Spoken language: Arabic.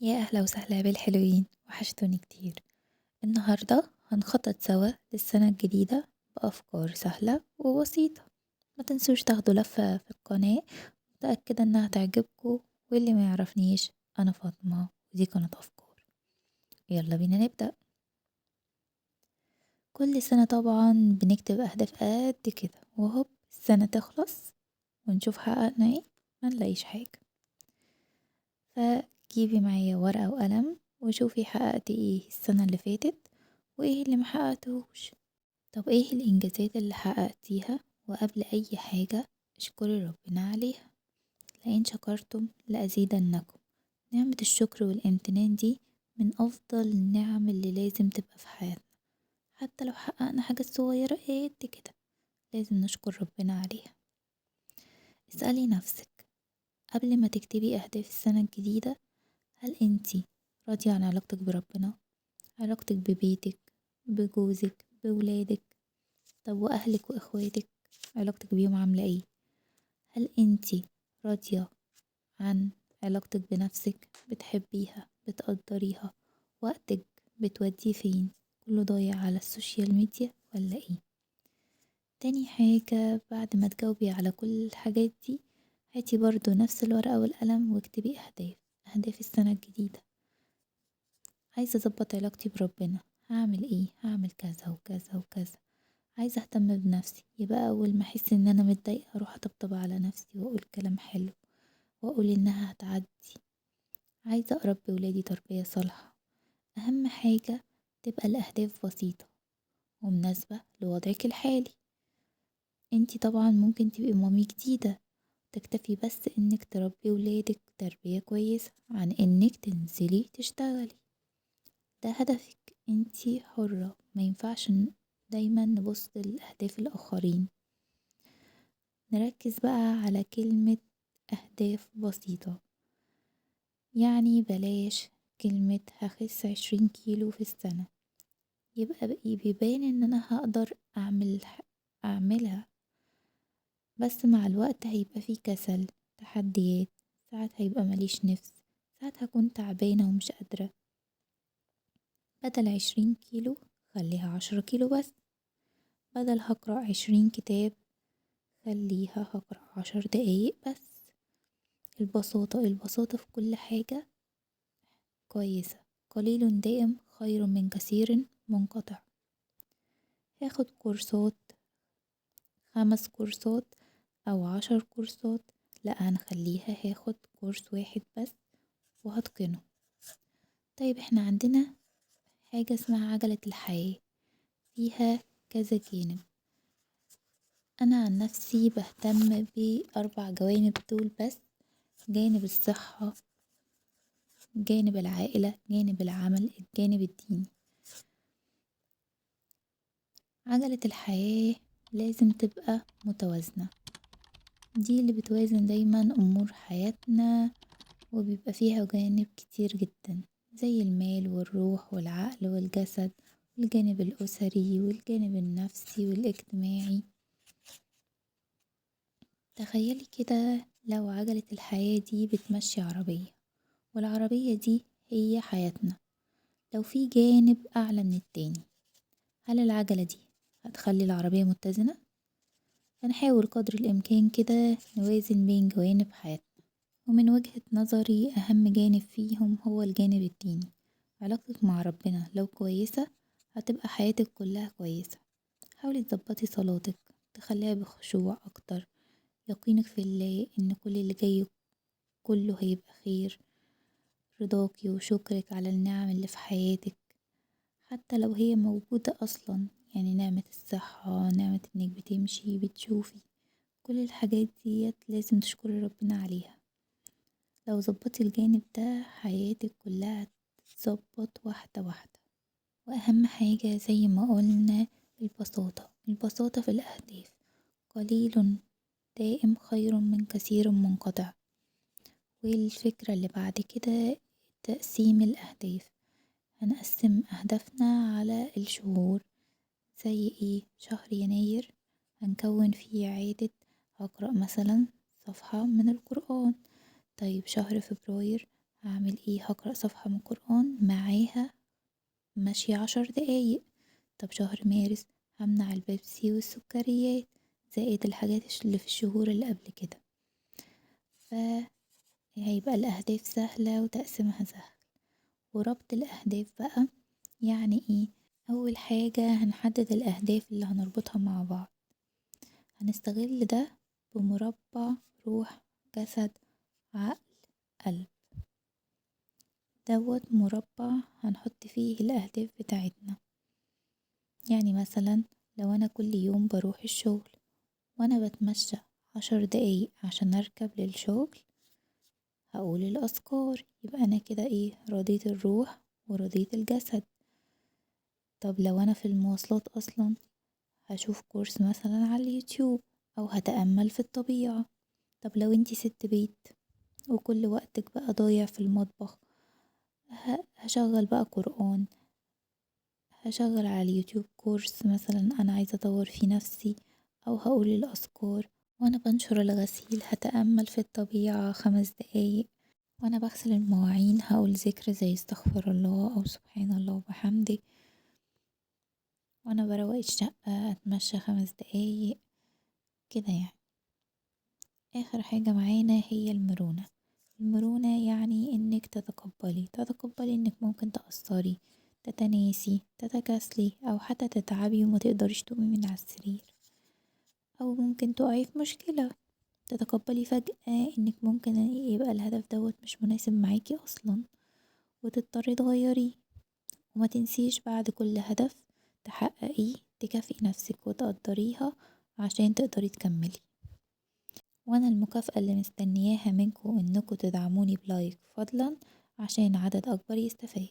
يا أهلا وسهلا بالحلوين، وحشتوني كتير. النهاردة هنخطط سوا للسنة الجديدة بأفكار سهلة وبسيطة. ما تنسوش تاخدوا لفة في القناة، متأكدة إنها تعجبكم. واللي ما يعرفنيش، أنا فاطمة ودي قناة أفكار. يلا بينا نبدأ. كل سنة طبعا بنكتب أهداف قد كده، وهوب السنة تخلص ونشوف حققنا ايه، ما نلاقيش حاجة. فجيبي معايا ورقة وقلم وشوفي حققتي ايه السنة اللي فاتت وايه اللي محققتهوش. طب ايه الانجازات اللي حققتيها؟ وقبل اي حاجة اشكري ربنا عليها، لئن شكرتم لأزيدنكم. نعمة الشكر والامتنان دي من افضل النعم اللي لازم تبقى في حياتنا. حتى لو حققنا حاجة صغيرة قد كده، لازم نشكر ربنا عليها. اسألي نفسك قبل ما تكتبي اهداف السنة الجديدة، هل انتي راضية عن علاقتك بربنا، علاقتك ببيتك، بجوزك، بولادك؟ طب وأهلك وإخواتك، علاقتك بيهم عاملة ايه؟ هل انتي راضية عن علاقتك بنفسك؟ بتحبيها، بتقدريها؟ وقتك بتوديه فين؟ كله ضايع على السوشيال ميديا ولا ايه؟ تاني حاجة، بعد ما تجاوبي على كل الحاجات دي، هاتي برضو نفس الورقة والقلم واكتبي أهداف السنة الجديدة. عايزة أظبط علاقتي بربنا، هعمل ايه؟ هعمل كذا وكذا وكذا. عايزة اهتم بنفسي، يبقى اول ما احس ان انا متضايقة اروح اطبطب على نفسي واقول كلام حلو، واقول انها هتعدي. عايزة اربي ولادي تربية صالحة. اهم حاجة تبقى الاهداف بسيطة ومناسبة لوضعك الحالي. انتي طبعا ممكن تبقي مامي جديدة، تكتفي بس انك تربي ولادك تربية كويسة عن انك تنزلي تشتغلي. ده هدفك، انتي حرة. ما ينفعش دايما نبص لأهداف الآخرين. نركز بقى على كلمة أهداف بسيطة. يعني بلاش كلمة هخس 20 كيلو في السنة، يبقى بيبان ان انا هقدر اعملها، بس مع الوقت هيبقى في كسل، تحديات. ساعات هيبقى ماليش نفس، ساعات هكون تعبانة ومش قادرة. بدل 20 كيلو خليها 10 كيلو بس. بدل هقرأ 20 كتاب خليها هقرأ 10 دقايق بس. البساطة في كل حاجة كويسة. قليل دائم خير من كثير منقطع. هاخد كورسات، 5 كورسات أو 10 كورسات؟ لا، هنخليها هاخد كورس واحد بس وهتقنه. طيب احنا عندنا حاجة اسمها عجلة الحياة، فيها كذا جانب. أنا عن نفسي بهتم ب4 جوانب دول بس: جانب الصحة، جانب العائلة، جانب العمل، الجانب الديني. عجلة الحياة لازم تبقى متوازنة، دي اللي بتوازن دايما أمور حياتنا، وبيبقى فيها جوانب كتير جدا، زي المال والروح والعقل والجسد، والجانب الأسري والجانب النفسي والاجتماعي. تخيلي كده لو عجلة الحياة دي بتمشي عربية، والعربية دي هي حياتنا، لو في جانب أعلى من التاني، هل العجلة دي هتخلي العربية متزنة؟ هنحاول قدر الإمكان كده نوازن بين جوانب حياتنا، ومن وجهة نظري أهم جانب فيهم هو الجانب الديني. علاقتك مع ربنا لو كويسة، هتبقى حياتك كلها كويسة. حاولي تظبطي صلاتك، تخليها بخشوع أكتر، يقينك في الله إن كل اللي جاي كله هيبقى خير، رضاكي وشكرك على النعم اللي في حياتك حتى لو هي موجودة أصلا. يعني نعمة الصحة، نعمة إنك بتمشي بتشوفي، كل الحاجات ديت لازم تشكري ربنا عليها. لو ظبطي الجانب ده حياتك كلها تتظبط واحدة واحدة. وأهم حاجة زي ما قلنا البساطة في الأهداف. قليل دائم خير من كثير منقطع. والفكرة اللي بعد كده تقسيم الأهداف. هنقسم أهدافنا على الشهور، زي ايه؟ شهر يناير هنكون فيه عادة هقرأ مثلا صفحة من القرآن. طيب شهر فبراير هعمل ايه؟ هقرأ صفحة من القرآن معاها مشي 10 دقايق. طب شهر مارس همنع البيبسي والسكريات زائد الحاجات اللي في الشهور اللي قبل كده. فهيبقى الأهداف سهلة وتقسيمها سهل. وربط الأهداف بقى يعني ايه؟ أول حاجة هنحدد الأهداف اللي هنربطها مع بعض. هنستغل ده بمربع روح جسد عقل قلب. دوت مربع هنحط فيه الأهداف بتاعتنا. يعني مثلا لو أنا كل يوم بروح الشغل وأنا بتمشى 10 دقايق عشان أركب للشغل، هقول الأذكار، يبقى أنا كده ايه؟ رضيت الروح ورضيت الجسد. طب لو أنا في المواصلات أصلا هشوف كورس مثلا على اليوتيوب أو هتأمل في الطبيعة. طب لو انتي ست بيت وكل وقتك بقى ضايع في المطبخ، هشغل بقى قرآن، هشغل على اليوتيوب كورس مثلا أنا عايزة أطور في نفسي، أو هقول الأذكار وأنا بنشر الغسيل هتأمل في الطبيعة 5 دقايق، وأنا بغسل المواعين هقول ذكر زي استغفر الله أو سبحان الله وبحمده، وأنا بروق الشقة أتمشى 5 دقايق كده يعني. آخر حاجة معانا هي المرونة. المرونة يعني انك تتقبلي انك ممكن تقصري، تتناسي، تتكاسلي، او حتى تتعبي وما تقدريش تقومي من على السرير، او ممكن تقعي في مشكلة. تتقبلي فجأة انك ممكن يبقى الهدف دوت مش مناسب معاكي اصلا وتضطري تغيريه. وما تنسيش بعد كل هدف تحققيه تكافئي نفسك وتقدريها عشان تقدري تكملي. وانا المكافأة اللي مستنياها منكم انكم تدعموني بلايك فضلا عشان عدد اكبر يستفاد.